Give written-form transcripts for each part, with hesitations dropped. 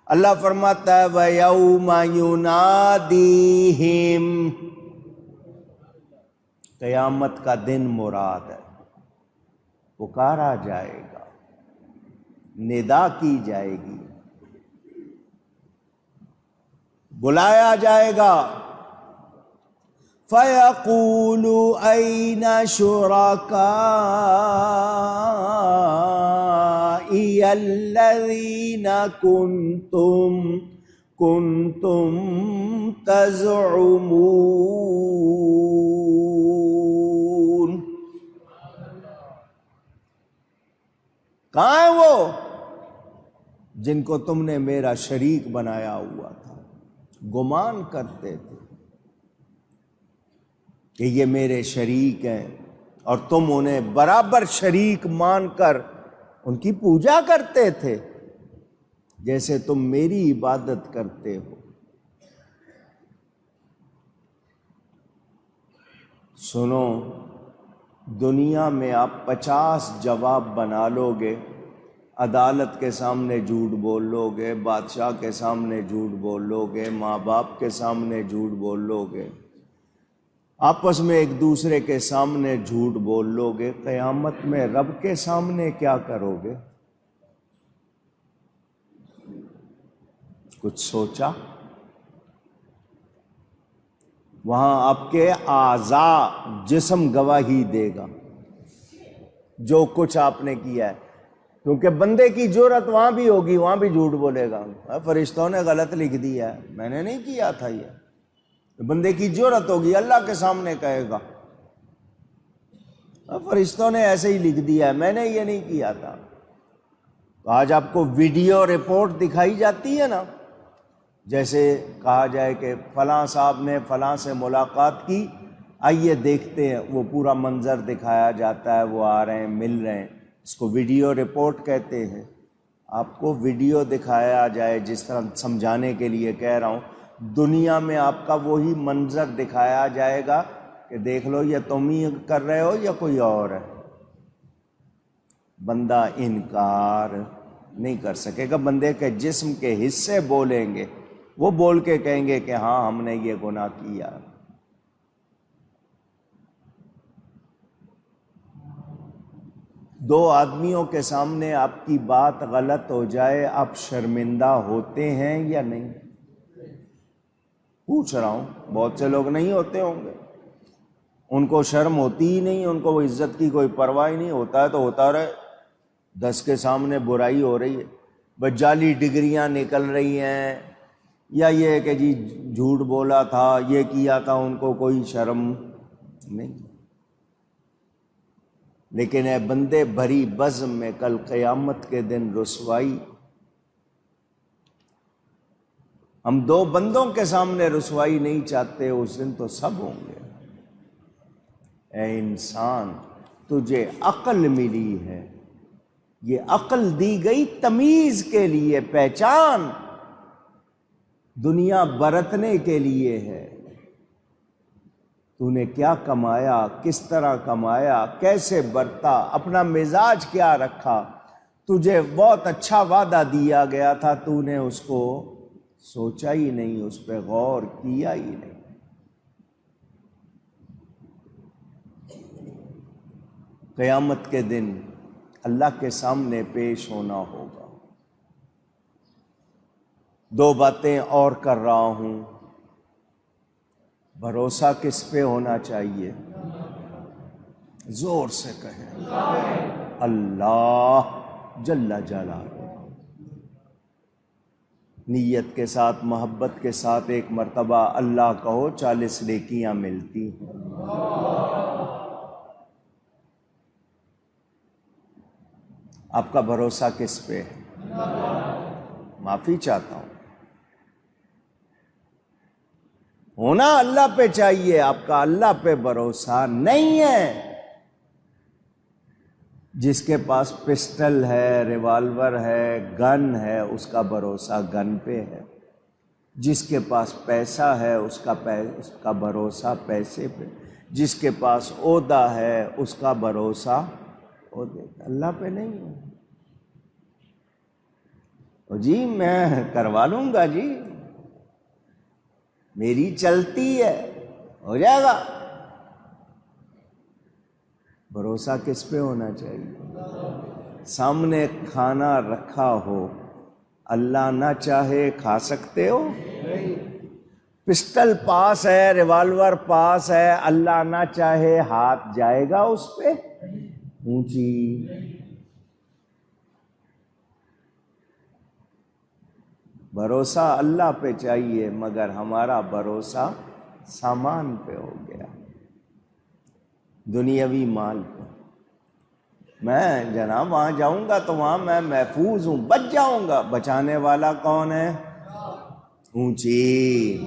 اللہ فرماتا ہے وَيَوْمَ يُنَادِيهِمْ، قیامت کا دن مراد ہے، پکارا جائے گا، ندا کی جائے گی، بلایا جائے گا، فَيَقُولُ أَيْنَ شُرَكَائِيَ الَّذِينَ كُنْتُمْ تَزْعُمُونَ، کہاں ہیں وہ جن کو تم نے میرا شریک بنایا ہوا تھا؟ گمان کرتے تھے کہ یہ میرے شریک ہیں، اور تم انہیں برابر شریک مان کر ان کی پوجا کرتے تھے جیسے تم میری عبادت کرتے ہو۔ سنو، دنیا میں آپ 50 جواب بنا لو گے، عدالت کے سامنے جھوٹ بول لو گے، بادشاہ کے سامنے جھوٹ بول لو گے، ماں باپ کے سامنے جھوٹ بول لو گے، آپس میں ایک دوسرے کے سامنے جھوٹ بول لو گے، قیامت میں رب کے سامنے کیا کرو گے؟ کچھ سوچا؟ وہاں آپ کے اعضاء، جسم گواہی دے گا جو کچھ آپ نے کیا ہے، کیونکہ بندے کی جرأت وہاں بھی ہوگی، وہاں بھی جھوٹ بولے گا، فرشتوں نے غلط لکھ دیا ہے، میں نے نہیں کیا تھا یہ، بندے کی جرأت ہوگی، اللہ کے سامنے کہے گا فرشتوں نے ایسے ہی لکھ دیا ہے، میں نے یہ نہیں کیا تھا۔ آج آپ کو ویڈیو رپورٹ دکھائی جاتی ہے نا، جیسے کہا جائے کہ فلاں صاحب نے فلاں سے ملاقات کی، آئیے دیکھتے ہیں، وہ پورا منظر دکھایا جاتا ہے، وہ آ رہے ہیں، مل رہے ہیں، اس کو ویڈیو رپورٹ کہتے ہیں۔ آپ کو ویڈیو دکھایا جائے، جس طرح سمجھانے کے لیے کہہ رہا ہوں، دنیا میں آپ کا وہی منظر دکھایا جائے گا کہ دیکھ لو یہ تم ہی کر رہے ہو یا کوئی اور ہے، بندہ انکار نہیں کر سکے گا۔ بندے کے جسم کے حصے بولیں گے، وہ بول کے کہیں گے کہ ہاں ہم نے یہ گناہ کیا۔ دو آدمیوں کے سامنے آپ کی بات غلط ہو جائے، آپ شرمندہ ہوتے ہیں یا نہیں؟ پوچھ رہا ہوں، بہت سے لوگ نہیں ہوتے ہوں گے، ان کو شرم ہوتی ہی نہیں، ان کو وہ عزت کی کوئی پرواہ ہی نہیں، ہوتا ہے تو ہوتا رہے، 10 کے سامنے برائی ہو رہی ہے، بس جعلی ڈگریاں نکل رہی ہیں، یا یہ کہ جی جھوٹ بولا تھا، یہ کیا تھا، ان کو کوئی شرم نہیں۔ لیکن اے بندے، بھری بزم میں کل قیامت کے دن رسوائی، ہم 2 بندوں کے سامنے رسوائی نہیں چاہتے، اس دن تو سب ہوں گے۔ اے انسان، تجھے عقل ملی ہے، یہ عقل دی گئی تمیز کے لیے، پہچان دنیا برتنے کے لیے ہے۔ تو نے کیا کمایا، کس طرح کمایا، کیسے برتا، اپنا مزاج کیا رکھا، تجھے بہت اچھا وعدہ دیا گیا تھا، تو نے اس کو سوچا ہی نہیں، اس پہ غور کیا ہی نہیں۔ قیامت کے دن اللہ کے سامنے پیش ہونا ہوگا۔ 2 باتیں اور کر رہا ہوں، بھروسہ کس پہ ہونا چاہیے؟ زور سے کہیں، اللہ جل جلالہ۔ نیت کے ساتھ، محبت کے ساتھ ایک مرتبہ اللہ کہو، 40 نیکیاں ملتی ہیں۔ آپ کا بھروسہ کس پہ ہے؟ معافی چاہتا ہوں، ہونا اللہ پہ چاہیے، آپ کا اللہ پہ بھروسہ نہیں ہے۔ جس کے پاس پسٹل ہے، ریوالور ہے، گن ہے، اس کا بھروسہ گن پہ ہے۔ جس کے پاس پیسہ ہے، اس کا بھروسہ پیسے پہ۔ جس کے پاس عہدہ ہے، اس کا بھروسہ عہدے پہ، اللہ پہ نہیں ہے۔ جی میں کروا لوں گا جی، میری چلتی ہے، ہو جائے گا۔ بھروسہ کس پہ ہونا چاہیے؟ سامنے کھانا رکھا ہو، اللہ نہ چاہے کھا سکتے ہو؟ پسٹل پاس ہے، ریوالور پاس ہے، اللہ نہ چاہے ہاتھ جائے گا اس پہ؟ اونچی بھروسہ اللہ پہ چاہیے، مگر ہمارا بھروسہ سامان پہ ہو گیا، دنیاوی مال پہ۔ میں جناب وہاں جاؤں گا تو وہاں میں محفوظ ہوں، بچ جاؤں گا، بچانے والا کون ہے؟ اونچی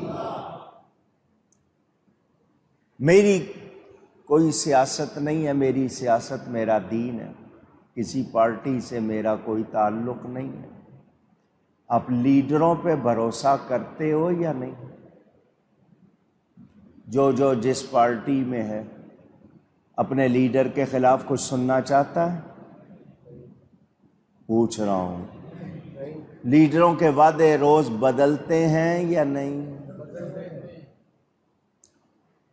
میری کوئی سیاست نہیں ہے، میری سیاست میرا دین ہے، کسی پارٹی سے میرا کوئی تعلق نہیں ہے۔ آپ لیڈروں پہ بھروسہ کرتے ہو یا نہیں؟ جو جس پارٹی میں ہے اپنے لیڈر کے خلاف کچھ سننا چاہتا ہے؟ پوچھ رہا ہوں، لیڈروں کے وعدے روز بدلتے ہیں یا نہیں؟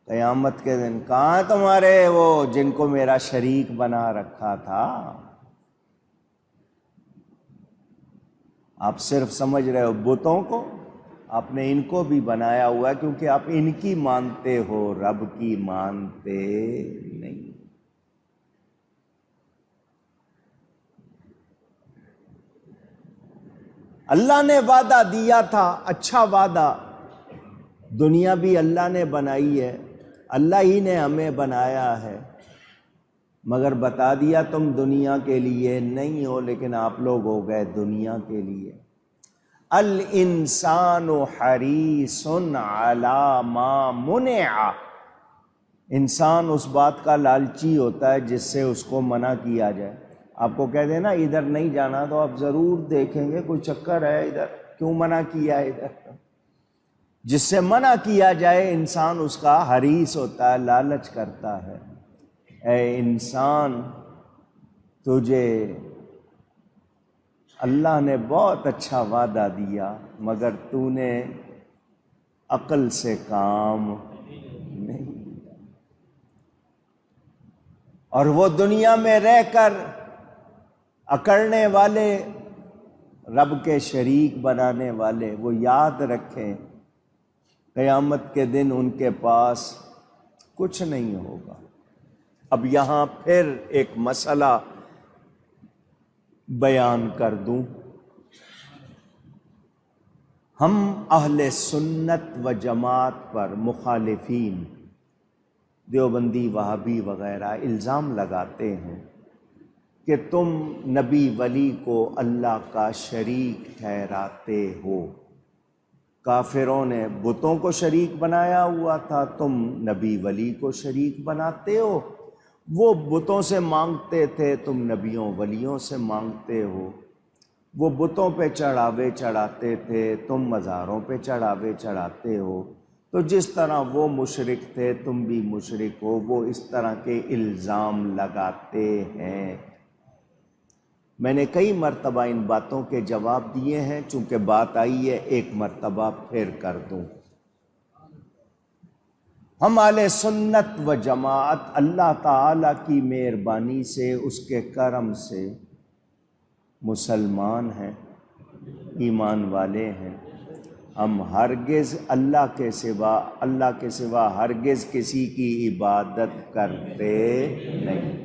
قیامت کے دن کہاں تمہارے وہ جن کو میرا شریک بنا رکھا تھا؟ آپ صرف سمجھ رہے ہو بتوں کو، آپ نے ان کو بھی بنایا ہوا ہے، کیونکہ آپ ان کی مانتے ہو، رب کی مانتے نہیں۔ اللہ نے وعدہ دیا تھا، اچھا وعدہ، دنیا بھی اللہ نے بنائی ہے، اللہ ہی نے ہمیں بنایا ہے، مگر بتا دیا تم دنیا کے لیے نہیں ہو، لیکن آپ لوگ ہو گئے دنیا کے لیے۔ الانسان حریص علی ما منع، انسان اس بات کا لالچی ہوتا ہے جس سے اس کو منع کیا جائے۔ آپ کو کہہ دینا ادھر نہیں جانا تو آپ ضرور دیکھیں گے کوئی چکر ہے ادھر، کیوں منع کیا ہے ادھر؟ جس سے منع کیا جائے انسان اس کا حریص ہوتا ہے، لالچ کرتا ہے۔ اے انسان، تجھے اللہ نے بہت اچھا وعدہ دیا، مگر تو نے عقل سے کام نہیں لیا، اور وہ دنیا میں رہ کر اکڑنے والے، رب کے شریک بنانے والے، وہ یاد رکھیں قیامت کے دن ان کے پاس کچھ نہیں ہوگا۔ اب یہاں پھر ایک مسئلہ بیان کر دوں، ہم اہل سنت و جماعت پر مخالفین، دیوبندی، وہابی وغیرہ الزام لگاتے ہیں کہ تم نبی ولی کو اللہ کا شریک ٹھہراتے ہو۔ کافروں نے بتوں کو شریک بنایا ہوا تھا، تم نبی ولی کو شریک بناتے ہو۔ وہ بتوں سے مانگتے تھے، تم نبیوں ولیوں سے مانگتے ہو۔ وہ بتوں پہ چڑھاوے چڑھاتے تھے، تم مزاروں پہ چڑھاوے چڑھاتے ہو۔ تو جس طرح وہ مشرک تھے تم بھی مشرک ہو، وہ اس طرح کے الزام لگاتے ہیں۔ میں نے کئی مرتبہ ان باتوں کے جواب دیے ہیں، چونکہ بات آئی ہے ایک مرتبہ پھر کر دوں۔ ہم اہل سنت و جماعت اللہ تعالی کی مہربانی سے، اس کے کرم سے مسلمان ہیں، ایمان والے ہیں۔ ہم ہرگز اللہ کے سوا ہرگز کسی کی عبادت کرتے نہیں۔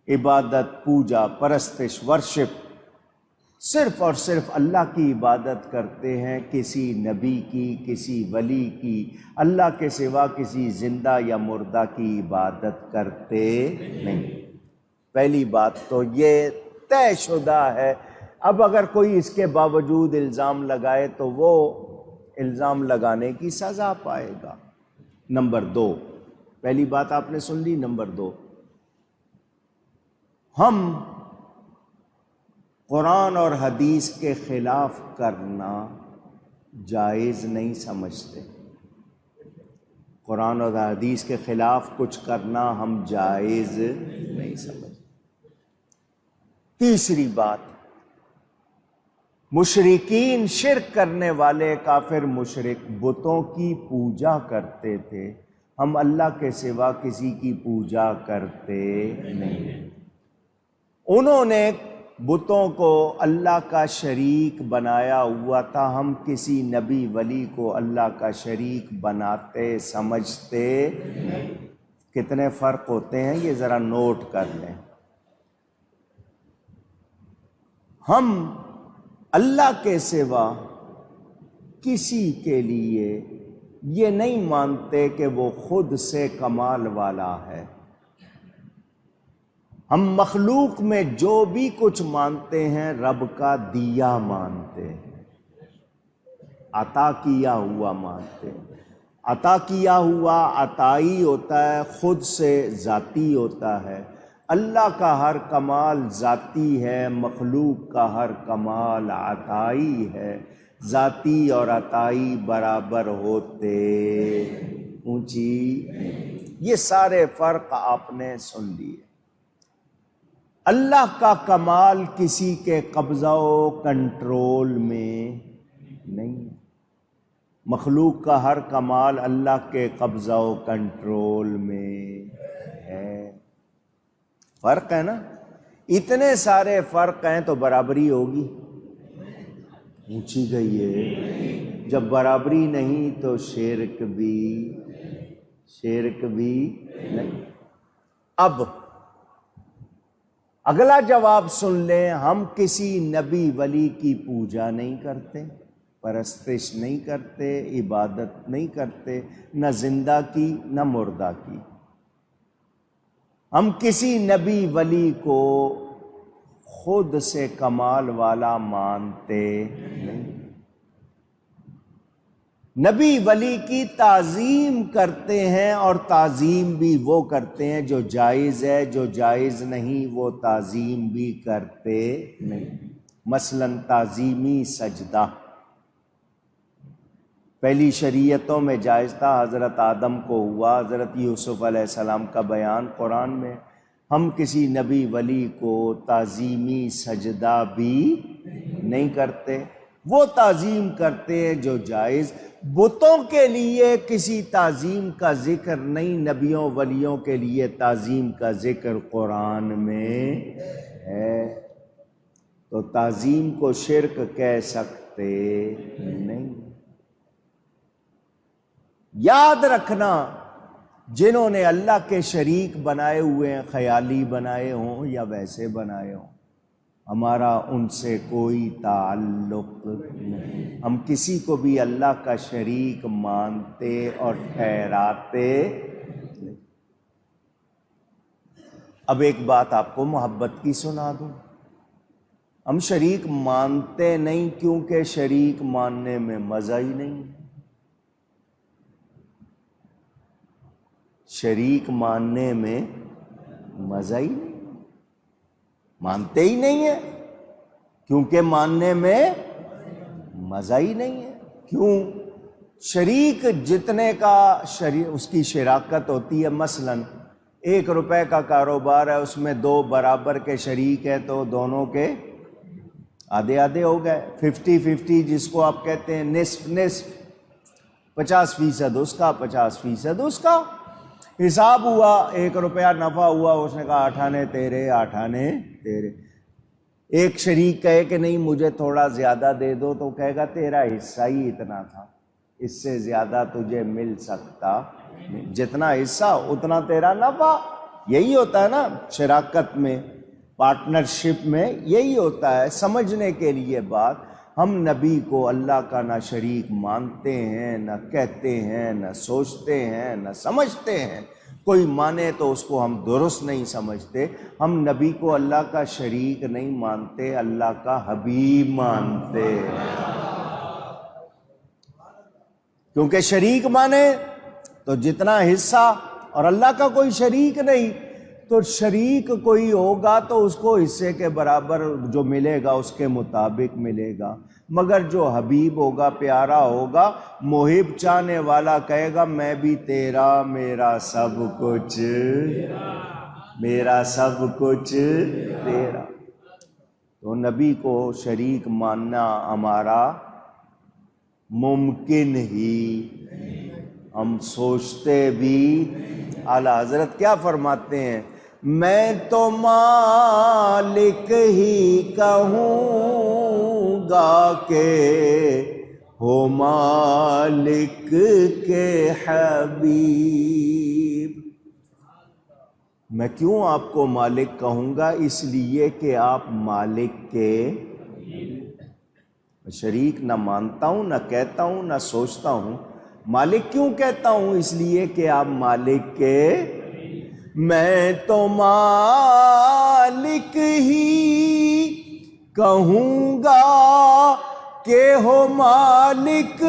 عبادت، پوجا، پرستش، ورشپ صرف اور صرف اللہ کی عبادت کرتے ہیں، کسی نبی کی، کسی ولی کی، اللہ کے سوا کسی زندہ یا مردہ کی عبادت کرتے نہیں۔ پہلی بات تو یہ طے شدہ ہے۔ اب اگر کوئی اس کے باوجود الزام لگائے تو وہ الزام لگانے کی سزا پائے گا۔ نمبر دو، پہلی بات آپ نے سن لی۔ نمبر دو، ہم قرآن اور حدیث کے خلاف کرنا جائز نہیں سمجھتے۔ قرآن اور حدیث کے خلاف کچھ کرنا ہم جائز نہیں سمجھتے۔ تیسری بات، مشرکین شرک کرنے والے کافر مشرک بتوں کی پوجا کرتے تھے، ہم اللہ کے سوا کسی کی پوجا کرتے نہیں۔ انہوں نے بتوں کو اللہ کا شریک بنایا ہوا تھا، ہم کسی نبی ولی کو اللہ کا شریک بناتے سمجھتے نہیں۔ کتنے فرق ہوتے ہیں یہ ذرا نوٹ کر لیں۔ ہم اللہ کے سوا کسی کے لیے یہ نہیں مانتے کہ وہ خود سے کمال والا ہے۔ ہم مخلوق میں جو بھی کچھ مانتے ہیں رب کا دیا مانتے ہیں، عطا کیا ہوا مانتے ہیں۔ عطا کیا ہوا عطائی ہوتا ہے، خود سے ذاتی ہوتا ہے۔ اللہ کا ہر کمال ذاتی ہے، مخلوق کا ہر کمال عطائی ہے۔ ذاتی اور عطائی برابر ہوتے اونچی، یہ سارے فرق آپ نے سن لیے۔ اللہ کا کمال کسی کے قبضہ و کنٹرول میں نہیں، مخلوق کا ہر کمال اللہ کے قبضہ و کنٹرول میں ہے۔ فرق ہے نا، اتنے سارے فرق ہیں تو برابری ہوگی؟ اونچی گئی ہے۔ جب برابری نہیں تو شرک بھی نہیں۔ اب اگلا جواب سن لیں، ہم کسی نبی ولی کی پوجا نہیں کرتے، پرستش نہیں کرتے، عبادت نہیں کرتے، نہ زندہ کی نہ مردہ کی۔ ہم کسی نبی ولی کو خود سے کمال والا مانتے نہیں۔ نبی ولی کی تعظیم کرتے ہیں، اور تعظیم بھی وہ کرتے ہیں جو جائز ہے، جو جائز نہیں وہ تعظیم بھی کرتے نہیں۔ مثلا تعظیمی سجدہ پہلی شریعتوں میں جائز تھا، حضرت آدم کو ہوا، حضرت یوسف علیہ السلام کا بیان قرآن میں۔ ہم کسی نبی ولی کو تعظیمی سجدہ بھی نہیں کرتے، وہ تعظیم کرتے ہیں جو جائز۔ بتوں کے لیے کسی تعظیم کا ذکر نہیں، نبیوں ولیوں کے لیے تعظیم کا ذکر قرآن میں ہے، تو تعظیم کو شرک کہہ سکتے نہیں۔ یاد رکھنا، جنہوں نے اللہ کے شریک بنائے ہوئے ہیں، خیالی بنائے ہوں یا ویسے بنائے ہوں، ہمارا ان سے کوئی تعلق نہیں۔ ہم کسی کو بھی اللہ کا شریک مانتے اور ٹھہراتے نہیں۔ اب ایک بات آپ کو محبت کی سنا دوں، ہم شریک مانتے نہیں کیونکہ شریک ماننے میں مزہ ہی نہیں۔ شریک ماننے میں مزہ ہی نہیں، مانتے ہی نہیں ہے کیونکہ ماننے میں مزہ ہی نہیں ہے۔ کیوں؟ شریک جتنے کا اس کی شراکت ہوتی ہے، مثلا 1 روپے کا کاروبار ہے، اس میں 2 برابر کے شریک ہیں تو دونوں کے آدھے آدھے ہو گئے، 50-50 جس کو آپ کہتے ہیں، نصف نصف، 50% اس کا 50% اس کا۔ حساب ہوا، 1 روپیہ نفع ہوا، اس نے کہا 8 آنے تیرے 8 آنے تیرے۔ ایک شریک کہے کہ نہیں مجھے تھوڑا زیادہ دے دو، تو کہے گا تیرا حصہ ہی اتنا تھا، اس سے زیادہ تجھے مل سکتا، جتنا حصہ اتنا تیرا نفع۔ یہی ہوتا ہے نا شراکت میں، پارٹنرشپ میں یہی ہوتا ہے۔ سمجھنے کے لیے بات، ہم نبی کو اللہ کا نہ شریک مانتے ہیں، نہ کہتے ہیں، نہ سوچتے ہیں، نہ سمجھتے ہیں۔ کوئی مانے تو اس کو ہم درست نہیں سمجھتے۔ ہم نبی کو اللہ کا شریک نہیں مانتے، اللہ کا حبیب مانتے ہیں۔ کیونکہ شریک مانے تو جتنا حصہ، اور اللہ کا کوئی شریک نہیں، تو شریک کوئی ہوگا تو اس کو حصے کے برابر جو ملے گا اس کے مطابق ملے گا۔ مگر جو حبیب ہوگا، پیارا ہوگا، محب چاہنے والا کہے گا میں بھی تیرا، میرا سب کچھ تیرا۔ تو نبی کو شریک ماننا ہمارا ممکن ہی، ہم سوچتے بھی۔ اعلیٰ حضرت کیا فرماتے ہیں؟ میں تو مالک ہی کہوں گا کہ ہو مالک کے حبیب۔ میں کیوں آپ کو مالک کہوں گا؟ اس لیے کہ آپ مالک کے شریک نہ مانتا ہوں، نہ کہتا ہوں، نہ سوچتا ہوں۔ مالک کیوں کہتا ہوں؟ اس لیے کہ آپ مالک کے، میں تو مالک ہی کہوں گا کہ ہو مالک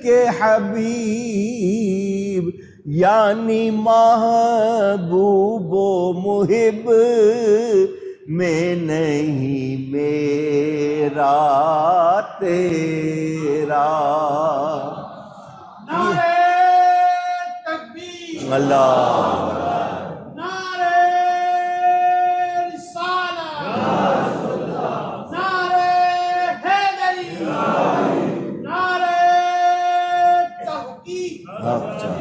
کے حبیب، یعنی محبوب و محب میں نہیں میرا تیرا۔ نعرے تکبیر، اللہ، نعرے رسالت، نعرے حیدری، نعرے تحقیق۔ اچھا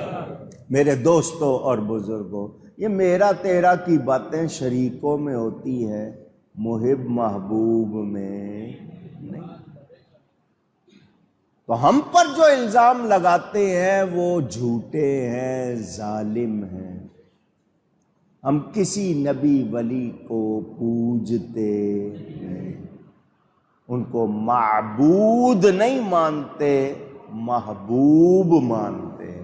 میرے دوستوں اور بزرگوں، یہ میرا تیرا کی باتیں شریکوں میں ہوتی ہے، محب محبوب میں نہیں۔ تو ہم پر جو الزام لگاتے ہیں وہ جھوٹے ہیں، ظالم ہیں۔ ہم کسی نبی ولی کو پوجتے نہیں، ان کو معبود نہیں مانتے، محبوب مانتے ہیں۔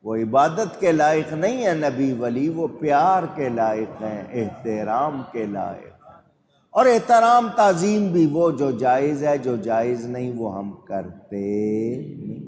وہ عبادت کے لائق نہیں ہے نبی ولی، وہ پیار کے لائق ہیں، احترام کے لائق ہیں۔ اور احترام تعظیم بھی وہ جو جائز ہے، جو جائز نہیں وہ ہم کرتے نہیں۔